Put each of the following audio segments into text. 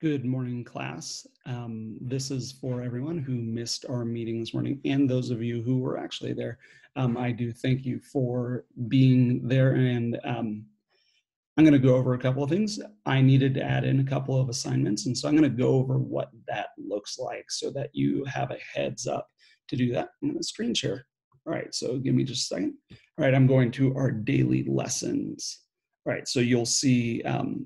Good morning, class. This is for everyone who missed our meeting this morning and those of you who were actually there. I do thank you for being there, and I'm going to go over a couple of things. I needed to add in a couple of assignments, and so I'm going to go over what that looks like so that you have a heads up to do that. I'm going to screen share. All right, so give me just a second. All right, I'm going to our daily lessons. All right, so you'll see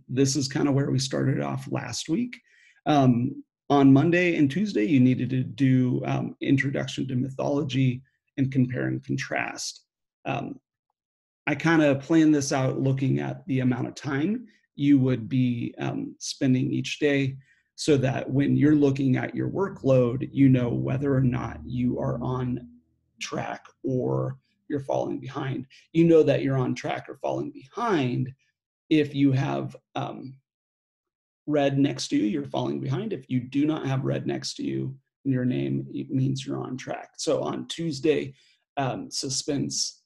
this is kind of where we started off last week. On Monday and Tuesday, you needed to do introduction to mythology and compare and contrast. I kind of planned this out looking at the amount of time you would be spending each day so that when you're looking at your workload, you know whether or not you are on track or you're falling behind. You know that you're on track or falling behind if you have red next to you, you're falling behind. If you do not have red next to you in your name, it means you're on track. So on Tuesday, suspense,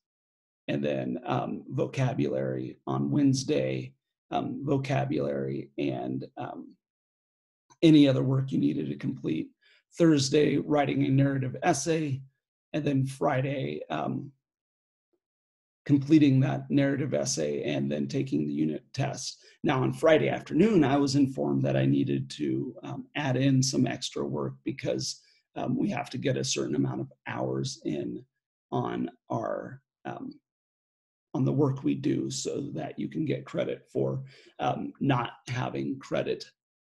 and then vocabulary. On Wednesday, vocabulary and any other work you needed to complete. Thursday, writing a narrative essay, and then Friday, completing that narrative essay and then taking the unit test. Now on Friday afternoon, I was informed that I needed to add in some extra work because we have to get a certain amount of hours in on our on the work we do so that you can get credit for not having credit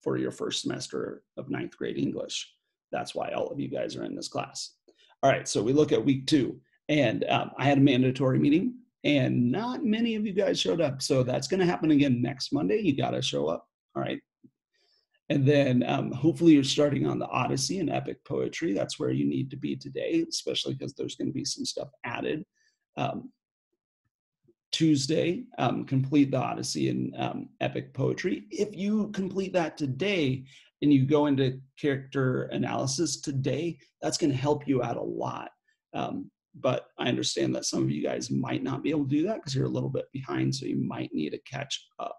for your first semester of ninth grade English. That's why all of you guys are in this class. All right, so we look at week 2, and I had a mandatory meeting, and not many of you guys showed up. So that's going to happen again next Monday. You got to show up. All right. And then hopefully you're starting on the Odyssey and epic poetry. That's where you need to be today, especially because there's going to be some stuff added. Tuesday, complete the Odyssey and epic poetry. If you complete that today and you go into character analysis today, that's going to help you out a lot. But I understand that some of you guys might not be able to do that because you're a little bit behind, so you might need to catch up.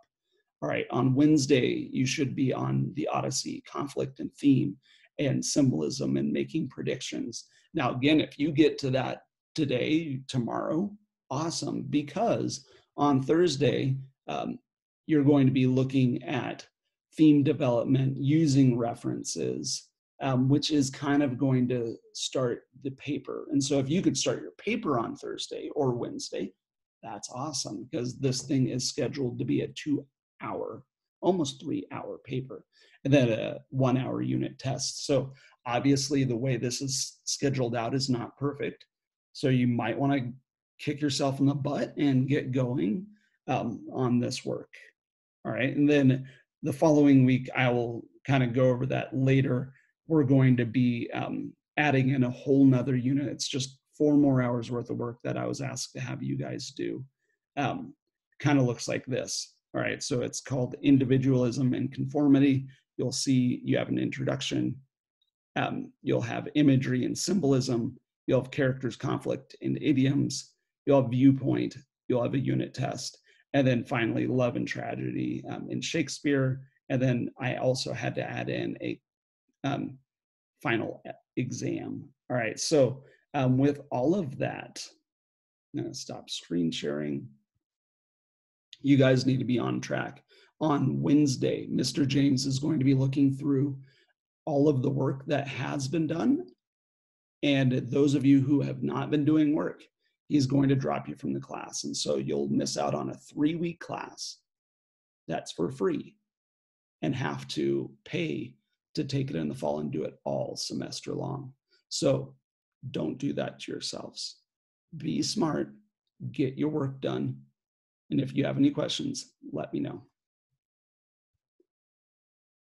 All right, on Wednesday, you should be on the Odyssey, conflict and theme and symbolism and making predictions. Now, again, if you get to that today, tomorrow, awesome, because on Thursday, you're going to be looking at theme development using references, which is kind of going to start the paper. And so if you could start your paper on Thursday or Wednesday, that's awesome, because this thing is scheduled to be a 2-hour, almost 3-hour paper, and then a 1-hour unit test. So obviously the way this is scheduled out is not perfect. So you might want to kick yourself in the butt and get going on this work. All right. And then the following week, I will kind of go over that later. We're going to be adding in a whole nother unit. It's just 4 more hours worth of work that I was asked to have you guys do. Kind of looks like this. All right. So it's called individualism and conformity. You'll see you have an introduction. You'll have imagery and symbolism. You'll have characters, conflict, and idioms. You'll have viewpoint, you'll have a unit test, and then finally love and tragedy in Shakespeare. And then I also had to add in a final exam. All right, so with all of that, I'm gonna stop screen sharing. You guys need to be on track. On Wednesday, Mr. James is going to be looking through all of the work that has been done. And those of you who have not been doing work, he's going to drop you from the class. And so you'll miss out on a 3-week class that's for free and have to pay to take it in the fall and do it all semester long. So don't do that to yourselves. Be smart, get your work done. And if you have any questions, let me know.